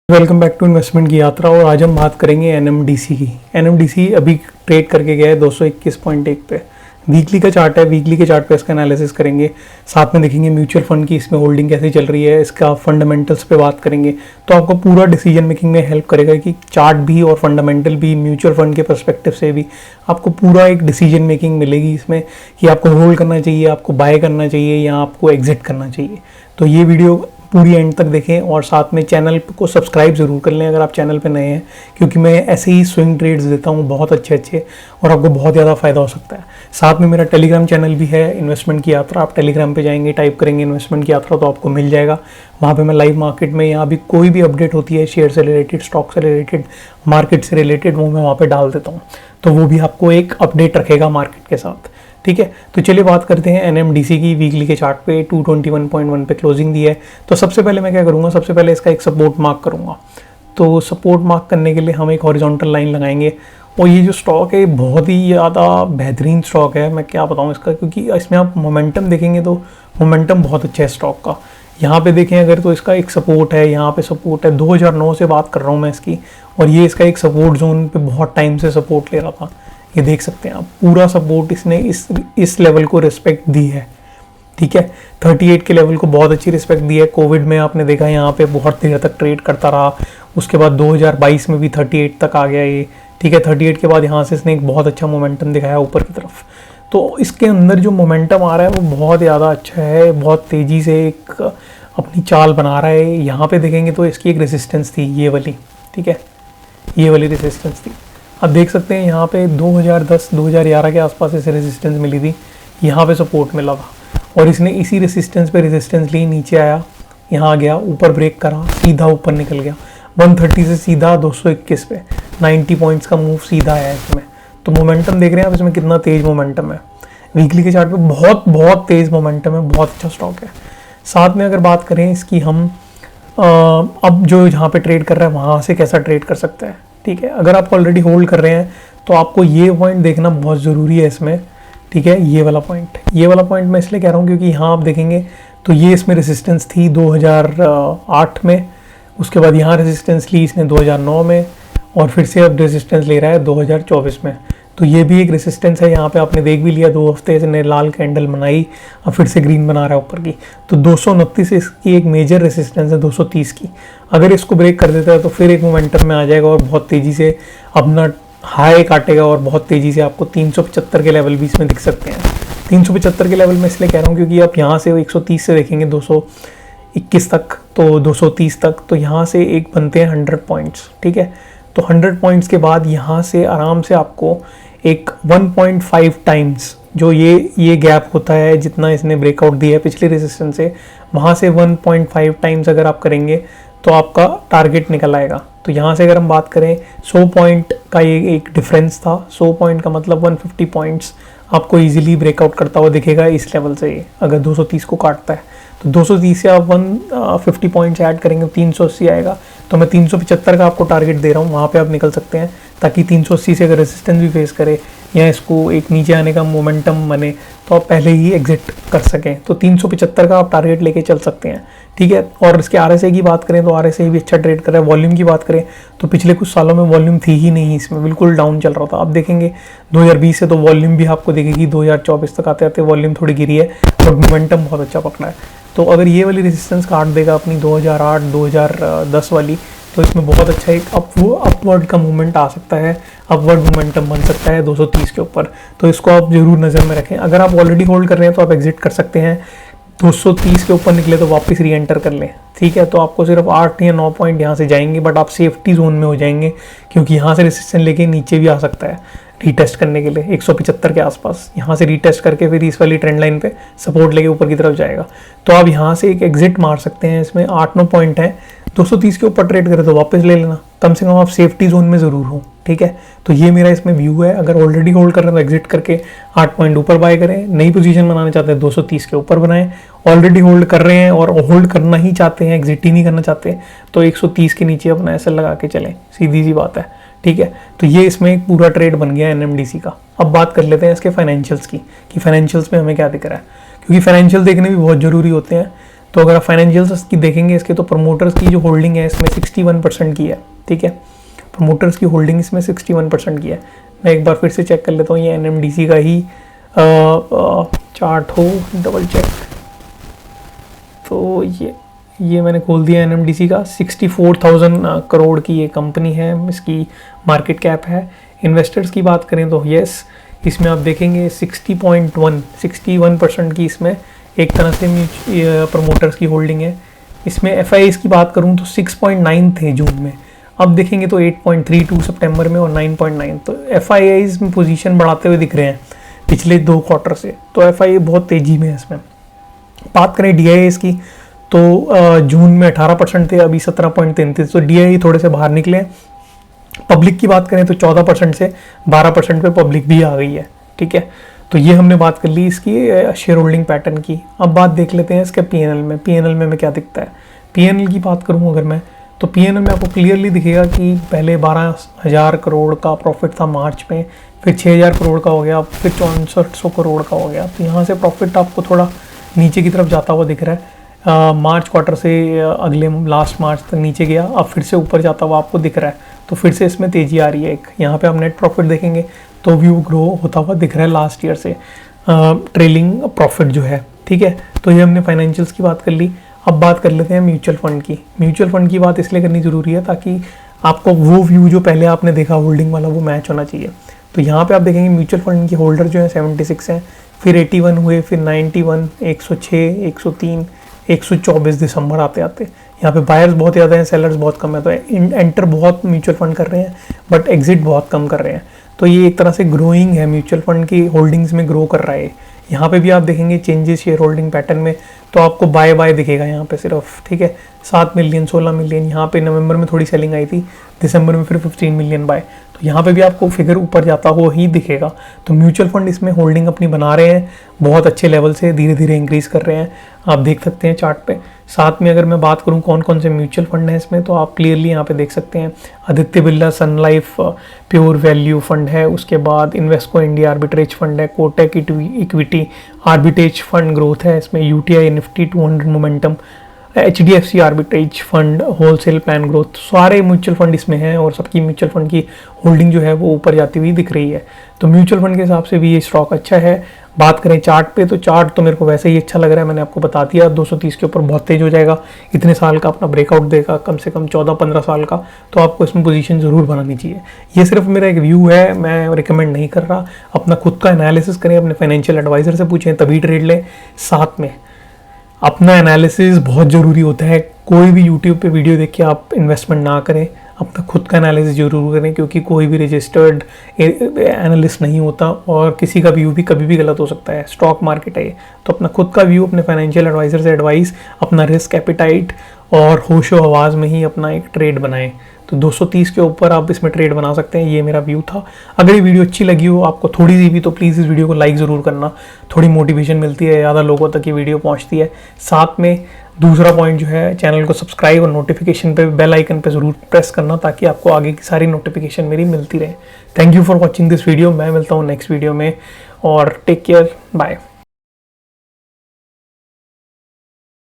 Welcome back to investment की यात्रा। और आज हम बात करेंगे एनएमडीसी की। एनएमडीसी अभी ट्रेड करके गया है 221.1 पे। वीकली का चार्ट है, वीकली के चार्ट पे इसका एनालिसिस करेंगे, साथ में देखेंगे म्यूचुअल फंड की इसमें होल्डिंग कैसे चल रही है, इसका फंडामेंटल्स पे बात करेंगे। तो आपको पूरा डिसीजन मेकिंग में हेल्प करेगा कि चार्ट भी और फंडामेंटल भी, म्यूचुअल फंड के पर्सपेक्टिव से भी आपको पूरा एक डिसीजन मेकिंग मिलेगी इसमें कि आपको होल्ड करना चाहिए, आपको बाय करना चाहिए या आपको एग्जिट करना चाहिए। तो ये वीडियो पूरी एंड तक देखें और साथ में चैनल को सब्सक्राइब ज़रूर कर लें अगर आप चैनल पे नए हैं, क्योंकि मैं ऐसे ही स्विंग ट्रेड्स देता हूँ बहुत अच्छे और आपको बहुत ज़्यादा फ़ायदा हो सकता है। साथ में मेरा टेलीग्राम चैनल भी है इन्वेस्टमेंट की यात्रा। आप टेलीग्राम पे जाएंगे, टाइप करेंगे इन्वेस्टमेंट की यात्रा तो आपको मिल जाएगा। वहाँ पे मैं लाइव मार्केट में या अभी कोई भी अपडेट होती है शेयर से रिलेटेड, स्टॉक से रिलेटेड, मार्केट से रिलेटेड, वो मैं वहाँ पर डाल देता हूँ। तो वो भी आपको एक अपडेट रखेगा मार्केट के साथ। ठीक है, तो चलिए बात करते हैं एनएमडीसी की। वीकली के चार्ट पे 221.1 पे क्लोजिंग दी है। तो सबसे पहले मैं क्या करूँगा, सबसे पहले इसका एक सपोर्ट मार्क करूँगा। तो सपोर्ट मार्क करने के लिए हम एक हॉरिजॉन्टल लाइन लगाएंगे। और ये जो स्टॉक है बहुत ही ज़्यादा बेहतरीन स्टॉक है, मैं क्या बताऊँ इसका, क्योंकि इसमें आप मोमेंटम देखेंगे तो मोमेंटम बहुत अच्छा है स्टॉक का। यहाँ पे देखें अगर तो इसका एक सपोर्ट है, यहाँ पे सपोर्ट है। 2009 से बात कर रहा हूँ मैं इसकी, और ये इसका एक सपोर्ट जोन पे बहुत टाइम से सपोर्ट ले रहा था। ये देख सकते हैं आप, पूरा सपोर्ट इसने इस लेवल को रिस्पेक्ट दी है। ठीक है, 38 के लेवल को बहुत अच्छी रिस्पेक्ट दी है। कोविड में आपने देखा यहाँ पे बहुत देर तक ट्रेड करता रहा। उसके बाद 2022 में भी 38 तक आ गया ये। ठीक है, 38 के बाद यहाँ से इसने एक बहुत अच्छा मोमेंटम दिखाया ऊपर की तरफ। तो इसके अंदर जो मोमेंटम आ रहा है वो बहुत ज़्यादा अच्छा है, बहुत तेज़ी से एक अपनी चाल बना रहा है। यहाँ पे देखेंगे तो इसकी एक रेजिस्टेंस थी ये वाली। ठीक है, ये वाली रेजिस्टेंस थी। आप देख सकते हैं यहाँ पे 2010-2011 के आसपास इसे रेजिस्टेंस मिली थी, यहाँ पे सपोर्ट मिला था और इसने इसी रेजिस्टेंस पे रेजिस्टेंस ली, नीचे आया, यहाँ गया, ऊपर ब्रेक करा, सीधा ऊपर निकल गया 130 से सीधा 221 पे। 90 पॉइंट्स का मूव सीधा आया इसमें। तो मोमेंटम देख रहे हैं आप इसमें कितना तेज मोमेंटम है। वीकली के चार्ट पे बहुत तेज मोमेंटम है, बहुत अच्छा स्टॉक है। साथ में अगर बात करें इसकी हम अब जो जहाँ पे ट्रेड कर रहा है वहाँ से कैसा ट्रेड कर सकता है। ठीक है, अगर आप ऑलरेडी होल्ड कर रहे हैं तो आपको ये पॉइंट देखना बहुत ज़रूरी है इसमें। ठीक है, ये वाला पॉइंट मैं इसलिए कह रहा हूँ क्योंकि यहाँ आप देखेंगे तो ये इसमें रेजिस्टेंस थी 2008 में, उसके बाद यहाँ रेजिस्टेंस ली इसने 2009 में, और फिर से अब रेजिस्टेंस ले रहा है 2024 में। तो ये भी एक रेजिस्टेंस है। यहाँ पे आपने देख भी लिया 2 हफ्ते इसने लाल कैंडल बनाई, अब फिर से ग्रीन बना रहा है ऊपर की। तो 229 इसकी एक मेजर रेजिस्टेंस है 230 की। अगर इसको ब्रेक कर देता है तो फिर एक मोमेंटम में आ जाएगा और बहुत तेज़ी से अपना हाई काटेगा और बहुत तेज़ी से आपको 375 के लेवल भी इसमें दिख सकते हैं। 375 के लेवल में इसलिए कह रहा हूँ क्योंकि आप यहाँ से 130 से देखेंगे 221 तक, तो 230 तक, तो यहाँ से एक बनते हैं 100 पॉइंट्स। ठीक है, तो 100 पॉइंट्स के बाद यहाँ से आराम से आपको एक 1.5 टाइम्स जो ये गैप होता है जितना इसने ब्रेकआउट दिया है पिछले रेजिस्टेंस से, वहाँ से 1.5 टाइम्स अगर आप करेंगे तो आपका टारगेट निकल आएगा। तो यहाँ से अगर हम बात करें 100 पॉइंट का ये एक डिफरेंस था। 100 पॉइंट का मतलब 150 पॉइंट्स आपको इजीली ब्रेकआउट करता हुआ दिखेगा इस लेवल से। ये अगर 230 को काटता है तो 230 से आप 150 पॉइंट्स ऐड करेंगे 380 आएगा। तो मैं 375 का आपको टारगेट दे रहा हूँ, वहाँ पे आप निकल सकते हैं, ताकि 380 से अगर रेजिस्टेंस भी फेस करे या इसको एक नीचे आने का मोमेंटम बने तो आप पहले ही एग्जिट कर सकें। तो 375 का आप टारगेट लेके चल सकते हैं। ठीक है, और इसके आरएसआई की बात करें तो आरएसआई भी अच्छा ट्रेड कर रहा है। वॉल्यूम की बात करें तो पिछले कुछ सालों में वॉल्यूम थी ही नहीं, इसमें बिल्कुल डाउन चल रहा था। आप देखेंगे 2020 से तो वॉल्यूम भी आपको दिखेगी 2024 तक आते आते वॉल्यूम थोड़ी गिरी है और मोमेंटम बहुत अच्छा पकड़ा है। तो अगर ये वाली रेजिस्टेंस काट देगा अपनी 2008-2010 वाली, तो इसमें बहुत अच्छा एक अपवर्ड का मूवमेंट आ सकता है, अपवर्ड मोमेंटम बन सकता है 230 के ऊपर। तो इसको आप जरूर नज़र में रखें। अगर आप ऑलरेडी होल्ड कर रहे हैं तो आप एग्जिट कर सकते हैं। 230 के ऊपर निकले तो वापस री एंटर कर लें। ठीक है, तो आपको सिर्फ 8 या 9 पॉइंट यहाँ से जाएंगे, बट आप सेफ्टी जोन में हो जाएंगे क्योंकि यहाँ से रेजिस्टेंस लेके नीचे भी आ सकता है रीटेस्ट करने के लिए 175 के आसपास। यहाँ से रीटेस्ट करके फिर इस वाली ट्रेंड लाइन पे सपोर्ट लेके ऊपर की तरफ जाएगा। तो आप यहाँ से एक एग्जिट मार सकते हैं। इसमें 8-9 पॉइंट हैं। 230 के ऊपर ट्रेड करें तो वापस ले लेना, कम से कम आप सेफ्टी जोन में ज़रूर हो। ठीक है, तो ये मेरा इसमें व्यू है। अगर ऑलरेडी होल्ड कर रहे हैं तो एग्जिट करके 8 पॉइंट ऊपर बाय करें। नई पोजीशन बनाना चाहते हैं 230 के ऊपर बनाएं। ऑलरेडी होल्ड कर रहे हैं और होल्ड करना ही चाहते हैं, एग्जिट ही नहीं करना चाहते, तो 130 के नीचे अपना एसएल लगा के चलें, सीधी सी बात है। ठीक है, तो ये इसमें एक पूरा ट्रेड बन गया एनएमडीसी का। अब बात कर लेते हैं इसके फाइनेंशियल्स की कि फाइनेंशियल्स में हमें क्या दिख रहा है, क्योंकि फाइनेंशियल देखने भी बहुत ज़रूरी होते हैं। तो अगर आप फाइनेंशियल्स की देखेंगे इसके, तो प्रमोटर्स की जो होल्डिंग है इसमें 61% की है, ठीक है। प्रमोटर्स की होल्डिंग इसमें 61% की है। मैं एक बार फिर से चेक कर लेता हूँ, ये NMDC का ही चार्ट हो, डबल चेक। तो ये मैंने खोल दिया NMDC का। 64,000 करोड़ की ये कंपनी है, इसकी मार्केट कैप है। इन्वेस्टर्स की बात करें तो यस, इसमें आप देखेंगे 61% की इसमें एक तरह से प्रमोटर्स की होल्डिंग है। इसमें FIIs की बात करूं तो 6.9 थे जून में, अब देखेंगे तो 8.32 सितंबर में और 9.9। तो FIIs में पोजीशन बढ़ाते हुए दिख रहे हैं पिछले 2 क्वार्टर से, तो FII बहुत तेजी में है इसमें। बात करें DIIs की तो जून में 18% थे, अभी 17.33, तो DII थोड़े से बाहर निकले हैं। पब्लिक की बात करें तो 14% से 12% पे पब्लिक भी आ गई है, ठीक है। तो ये हमने बात कर ली इसकी शेयर होल्डिंग पैटर्न की। अब बात देख लेते हैं इसके PNL में। PNL में क्या दिखता है? PNL की बात करूँ अगर मैं, तो PNL में आपको क्लियरली दिखेगा कि पहले 12,000 करोड़ का प्रॉफिट था मार्च में, फिर 6,000 करोड़ का हो गया, फिर 6400 करोड़ का हो गया। तो यहाँ से प्रॉफिट आपको थोड़ा नीचे की तरफ जाता हुआ दिख रहा है। मार्च क्वार्टर से अगले लास्ट मार्च तक नीचे गया, अब फिर से ऊपर जाता हुआ आपको दिख रहा है। तो फिर से इसमें तेज़ी आ रही है एक। यहाँ पे आप नेट प्रॉफिट देखेंगे तो व्यू ग्रो होता हुआ दिख रहा है लास्ट ईयर से, ट्रेलिंग प्रॉफिट जो है, ठीक है। तो ये हमने फाइनेंशियल्स की बात कर ली। अब बात कर लेते हैं म्यूचुअल फंड की। म्यूचुअल फंड की बात इसलिए करनी ज़रूरी है ताकि आपको वो व्यू जो पहले आपने देखा होल्डिंग वाला वो मैच होना चाहिए। तो यहाँ पे आप देखेंगे म्यूचुअल फंड की होल्डर जो है 76 हैं, फिर 81 हुए, फिर 91, 106, 103, 124 दिसंबर आते आते। यहाँ पे बायर्स बहुत ज़्यादा हैं, सेलर्स बहुत कम है। तो एंटर बहुत म्यूचुअल फंड कर रहे हैं बट एग्जिट बहुत कम कर रहे हैं। तो ये एक तरह से ग्रोइंग है, म्यूचुअल फंड की होल्डिंग्स में ग्रो कर रहा है। यहाँ पे भी आप देखेंगे चेंजेस शेयर होल्डिंग पैटर्न में, तो आपको बाय दिखेगा यहाँ पे सिर्फ, ठीक है। 7 मिलियन 16 मिलियन, यहाँ पे नवंबर में थोड़ी सेलिंग आई थी, दिसंबर में फिर 15 मिलियन बाय। तो यहाँ पे भी आपको फिगर ऊपर जाता हुआ ही दिखेगा। तो म्यूचुअल फंड इसमें होल्डिंग अपनी बना रहे हैं, बहुत अच्छे लेवल से धीरे धीरे इंक्रीज कर रहे हैं, आप देख सकते हैं चार्ट पे। साथ में अगर मैं बात करूं कौन कौन से म्यूचुअल फंड हैं इसमें, तो आप क्लियरली यहाँ पे देख सकते हैं आदित्य बिरला सन लाइफ प्योर वैल्यू फंड है, उसके बाद इन्वेस्को इंडिया आर्बिट्रेज फंड है, Kotak equity arbitrage fund growth है, इसमें UTI Nifty 200 momentum, HDFC arbitrage fund wholesale plan growth, सारे म्यूचुअल फंड इसमें हैं और सबकी म्यूचुअल फंड की होल्डिंग जो है वो ऊपर जाती हुई दिख रही है। तो म्यूचुअल फंड के हिसाब से भी ये स्टॉक अच्छा है। बात करें चार्ट पे, तो चार्ट तो मेरे को वैसे ही अच्छा लग रहा है, मैंने आपको बता दिया 230 के ऊपर बहुत तेज हो जाएगा, इतने साल का अपना ब्रेकआउट देगा, कम से कम 14-15 साल का। तो आपको इसमें पोजीशन ज़रूर बनानी चाहिए। ये सिर्फ मेरा एक व्यू है, मैं रिकमेंड नहीं कर रहा। अपना खुद का एनालिसिस करें, अपने फाइनेंशियल एडवाइजर से पूछें तभी ट्रेड लें। साथ में अपना एनालिसिस बहुत ज़रूरी होता है। कोई भी यूट्यूब पे वीडियो देख के आप इन्वेस्टमेंट ना करें, अपना खुद का एनालिसिस जरूर करें, क्योंकि कोई भी रजिस्टर्ड एनालिस्ट नहीं होता और किसी का व्यू भी कभी भी गलत हो सकता है। स्टॉक मार्केट है ये, तो अपना खुद का व्यू अपने फाइनेंशियल एडवाइजर से एडवाइस, अपना रिस्क एपिटाइट और होशो आवाज़ में ही अपना एक ट्रेड बनाएं। तो 230 के ऊपर आप इसमें ट्रेड बना सकते हैं। ये मेरा व्यू था। अगर ये वीडियो अच्छी लगी हो आपको थोड़ी सी भी, तो प्लीज़ इस वीडियो को लाइक ज़रूर करना, थोड़ी मोटिवेशन मिलती है, ज़्यादा लोगों तक ये वीडियो पहुंचती है। साथ में दूसरा पॉइंट जो है, चैनल को सब्सक्राइब और नोटिफिकेशन पे बेल आइकन पे ज़रूर प्रेस करना, ताकि आपको आगे की सारी नोटिफिकेशन मेरी मिलती रहे। Thank you for watching this video. मैं मिलता हूँ नेक्स्ट वीडियो में, और टेक केयर, बाय।